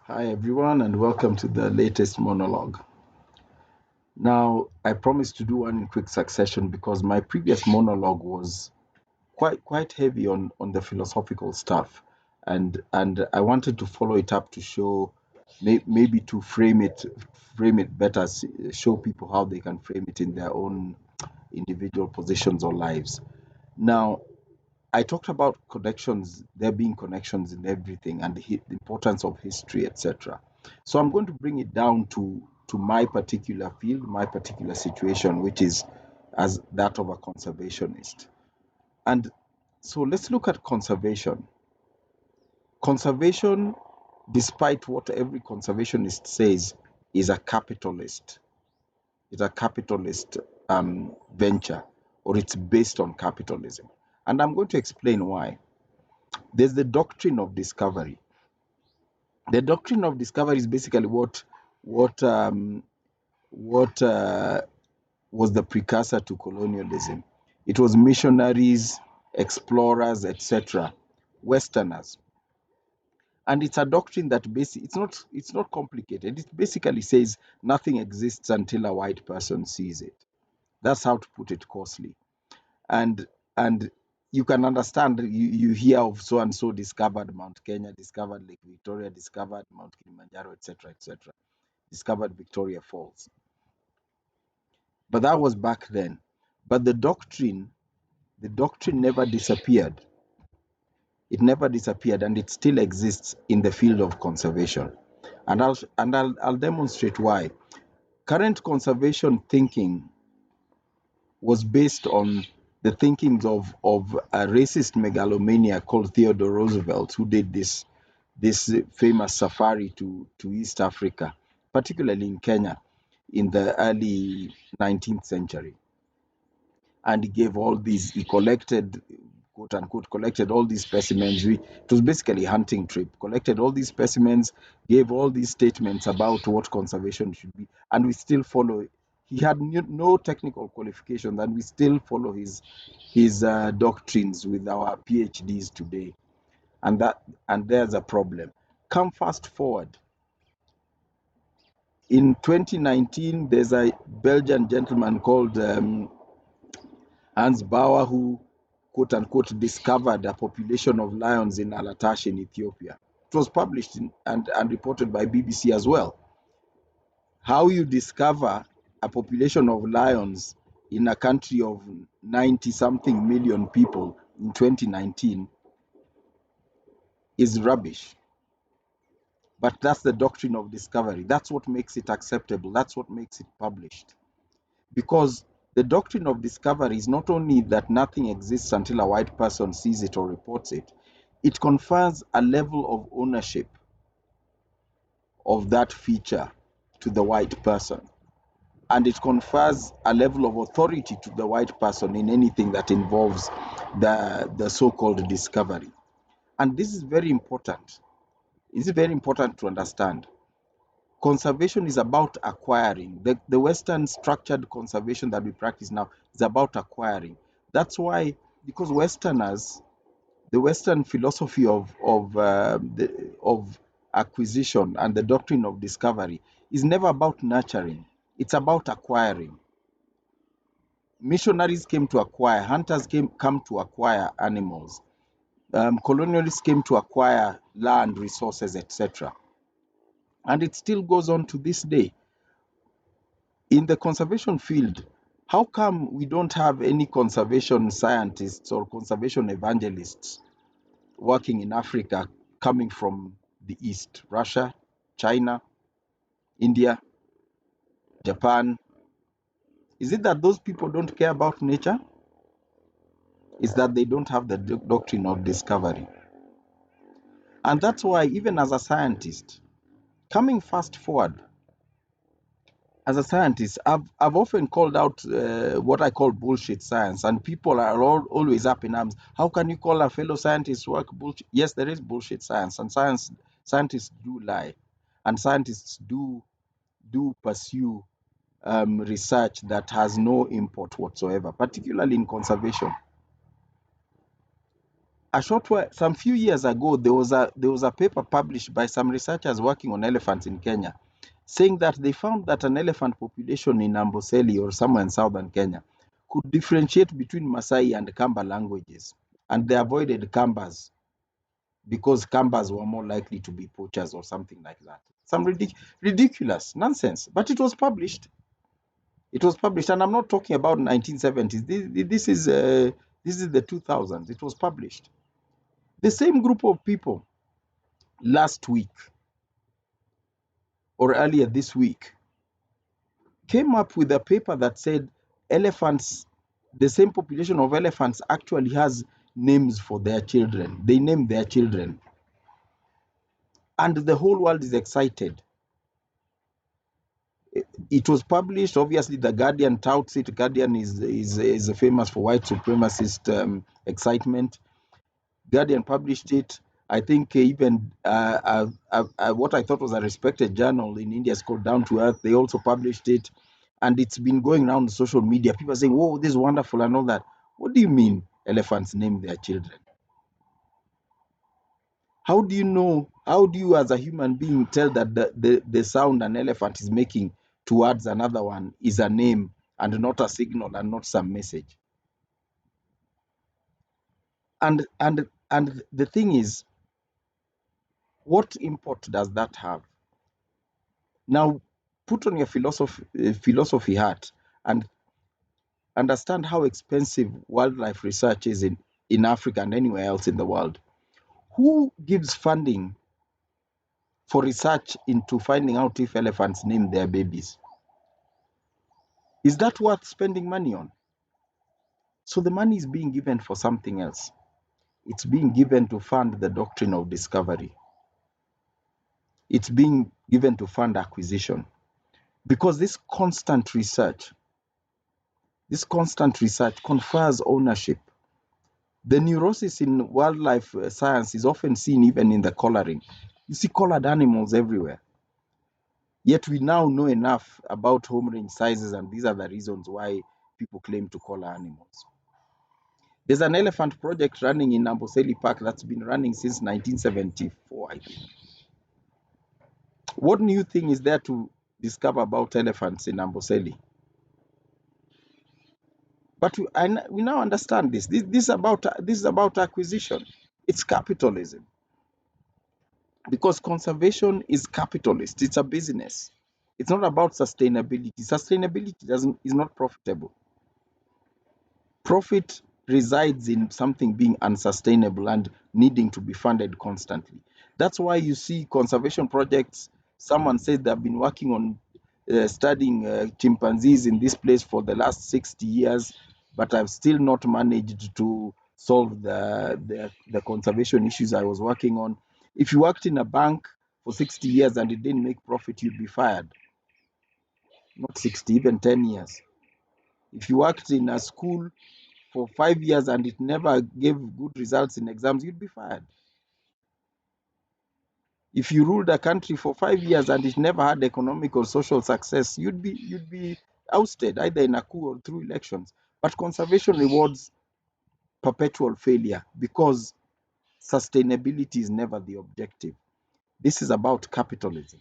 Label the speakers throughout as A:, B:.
A: Hi, everyone, and welcome to the latest monologue. Now, I promised to do one in quick succession because my previous monologue was quite heavy on the philosophical stuff, and I wanted to follow it up to show maybe to frame it better, show people how they can frame it in their own individual positions or lives. Now, I talked about connections, there being connections in everything, and the importance of history, etc. So I'm going to bring it down to my particular field, my particular situation, which is as that of a conservationist. And so let's look at conservation. Conservation, despite what every conservationist says, is a capitalist. It's a capitalist venture, or it's based on capitalism. And I'm going to explain why. There's the doctrine of discovery. The doctrine of discovery is basically what was the precursor to colonialism. It was missionaries, explorers, etc., Westerners, and it's a doctrine that basically it's not complicated. It basically says nothing exists until a white person sees it. That's how to put it coarsely. And and you can understand, you hear of so and so discovered Mount Kenya, discovered Lake Victoria, discovered Mount Kilimanjaro, etc., etc., discovered Victoria Falls. But that was back then. But the doctrine never disappeared. It never disappeared, and it still exists in the field of conservation. And I'll demonstrate why. Current conservation thinking was based on the thinkings of a racist megalomaniac called Theodore Roosevelt, who did this famous safari to East Africa, particularly in Kenya, in the early 19th century. And he gave all these, he collected, quote unquote, collected all these specimens. It was basically a hunting trip, collected all these specimens, gave all these statements about what conservation should be, and we still follow it. He had no technical qualifications, and we still follow his doctrines with our PhDs today. And there's a problem. Come fast forward. In 2019, there's a Belgian gentleman called Hans Bauer, who, quote unquote, discovered a population of lions in Alatash in Ethiopia. It was published and reported by BBC as well. How you discover a population of lions in a country of 90 something million people in 2019 is rubbish. But that's the doctrine of discovery. That's what makes it acceptable. That's what makes it published. Because the doctrine of discovery is not only that nothing exists until a white person sees it or reports it, it confers a level of ownership of that feature to the white person. And it confers a level of authority to the white person in anything that involves the so called discovery. And this is very important. It's very important to understand. Conservation is about acquiring. The Western structured conservation that we practice now is about acquiring. That's why, because Westerners, the Western philosophy of acquisition and the doctrine of discovery is never about nurturing. It's about acquiring. Missionaries came to acquire. Hunters come to acquire animals. Colonialists came to acquire land, resources, etc. And it still goes on to this day. In the conservation field, how come we don't have any conservation scientists or conservation evangelists working in Africa coming from the East? Russia, China, India, Japan. Is it that those people don't care about nature? Is that they don't have the doctrine of discovery? And that's why, even as a scientist, coming fast forward, as a scientist, I've often called out what I call bullshit science, and people are always up in arms. How can you call a fellow scientist work bullshit? Yes, there is bullshit science, and scientists do lie, and scientists do pursue research that has no import whatsoever, particularly in conservation. some few years ago, there was a paper published by some researchers working on elephants in Kenya, saying that they found that an elephant population in Amboseli or somewhere in southern Kenya could differentiate between Maasai and Kamba languages, and they avoided Kambas because Kambas were more likely to be poachers or something like that. Some ridiculous nonsense, but it was published. It was published, and I'm not talking about 1970s. This is the 2000s. It was published. The same group of people last week or earlier this week came up with a paper that said elephants, the same population of elephants actually has names for their children. They name their children. And the whole world is excited. It was published. Obviously, the Guardian touts it. Guardian is famous for white supremacist excitement. Guardian published it. I think even what I thought was a respected journal in India is called Down to Earth. They also published it, and it's been going around social media. People are saying, "Whoa, this is wonderful," and all that. What do you mean elephants name their children? How do you know? How do you, as a human being, tell that the sound an elephant is making towards another one is a name and not a signal and not some message? And the thing is, what import does that have? Now, put on your philosophy hat and understand how expensive wildlife research is in Africa and anywhere else in the world. Who gives funding for research into finding out if elephants name their babies? Is that worth spending money on? So the money is being given for something else. It's being given to fund the doctrine of discovery. It's being given to fund acquisition. Because this constant research confers ownership. The neurosis in wildlife science is often seen even in the collaring. You see collared animals everywhere. Yet we now know enough about home range sizes, and these are the reasons why people claim to collar animals. There's an elephant project running in Amboseli Park that's been running since 1974, I think. What new thing is there to discover about elephants in Amboseli? But we now understand this. This is about acquisition. It's capitalism. Because conservation is capitalist. It's a business. It's not about sustainability. Sustainability is not profitable. Profit resides in something being unsustainable and needing to be funded constantly. That's why you see conservation projects. Someone said they've been working on studying chimpanzees in this place for the last 60 years, but I've still not managed to solve the conservation issues I was working on. If you worked in a bank for 60 years and it didn't make profit, you'd be fired. Not 60, even 10 years. If you worked in a school for 5 years and it never gave good results in exams, you'd be fired. If you ruled a country for 5 years and it never had economic or social success, you'd be ousted either in a coup or through elections. But conservation rewards perpetual failure because sustainability is never the objective. This is about capitalism.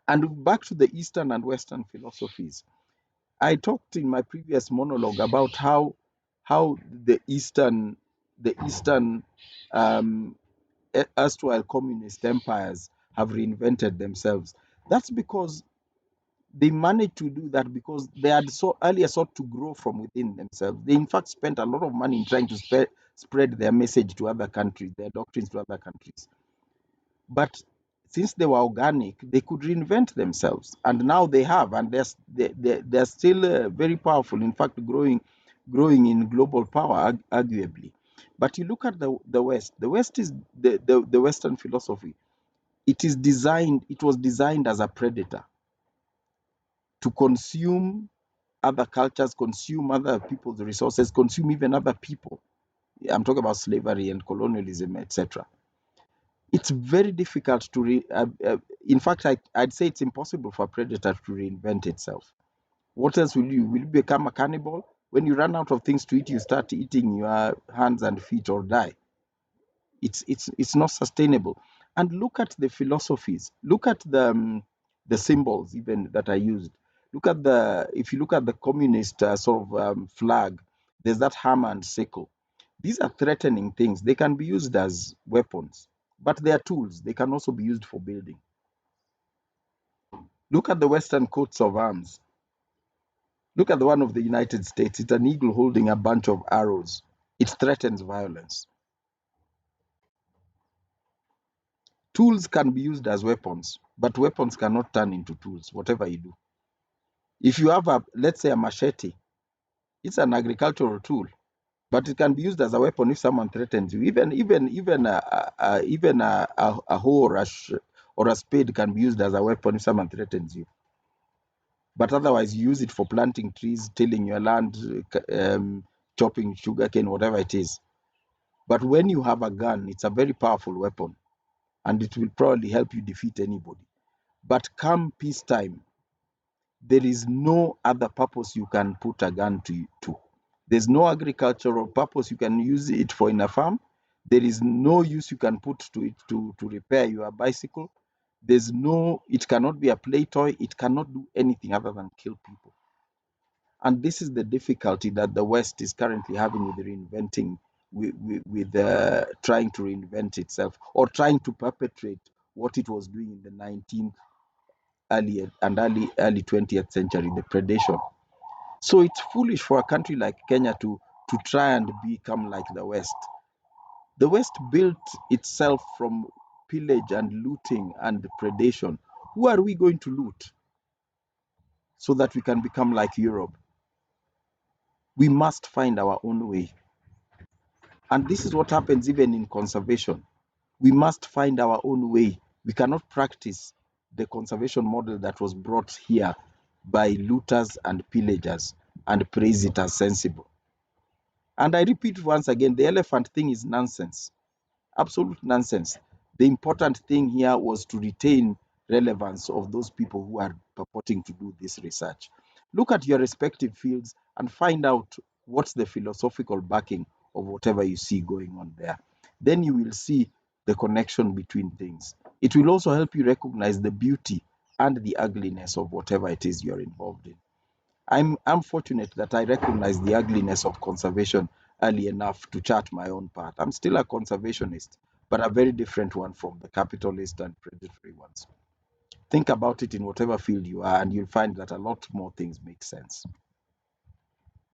A: And back to the Eastern and Western philosophies. I talked in my previous monologue about how the Eastern um, erstwhile communist empires have reinvented themselves. That's because they managed to do that because they had so earlier sought to grow from within themselves. They in fact spent a lot of money in trying to spread their message to other countries, their doctrines to other countries. But since they were organic, they could reinvent themselves, and now they have, and they're still very powerful. In fact, growing in global power, arguably. But you look at the West. The West is the Western philosophy. It was designed as a predator to consume other cultures, consume other people's resources, consume even other people. I'm talking about slavery and colonialism, etc. It's very difficult to in fact, I'd say it's impossible for a predator to reinvent itself. What else will you become a cannibal? When you run out of things to eat, you start eating your hands and feet or die. It's not sustainable. And look at the philosophies. Look at the symbols even that are used. Look at the if you look at the communist sort of flag, there's that hammer and sickle. These are threatening things. They can be used as weapons, but they are tools. They can also be used for building. Look at the Western coats of arms. Look at the one of the United States. It's an eagle holding a bunch of arrows. It threatens violence. Tools can be used as weapons, but weapons cannot turn into tools, whatever you do. If you have let's say, a machete, it's an agricultural tool, but it can be used as a weapon if someone threatens you. Even a hoe or a spade can be used as a weapon if someone threatens you. But otherwise, you use it for planting trees, tilling your land, chopping sugarcane, whatever it is. But when you have a gun, it's a very powerful weapon, and it will probably help you defeat anybody. But come peacetime, there is no other purpose you can put a gun to. There's no agricultural purpose you can use it for in a farm. There is no use you can put to it to repair your bicycle. It cannot be a play toy. It cannot do anything other than kill people. And this is the difficulty that the West is currently having with reinventing, with trying to reinvent itself or trying to perpetrate what it was doing in the 19th early 20th century, the predation. So it's foolish for a country like Kenya to try and become like the West. The West built itself from pillage and looting and predation. Who are we going to loot so that we can become like Europe? We must find our own way. And this is what happens even in conservation. We must find our own way. We cannot practice the conservation model that was brought here by looters and pillagers and praise it as sensible. And I repeat once again, the elephant thing is nonsense, absolute nonsense. The important thing here was to retain relevance of those people who are purporting to do this research. Look at your respective fields and find out what's the philosophical backing of whatever you see going on there. Then you will see the connection between things. It will also help you recognize the beauty and the ugliness of whatever it is you're involved in. I'm fortunate that I recognize the ugliness of conservation early enough to chart my own path. I'm still a conservationist, but a very different one from the capitalist and predatory ones. Think about it in whatever field you are, and you'll find that a lot more things make sense.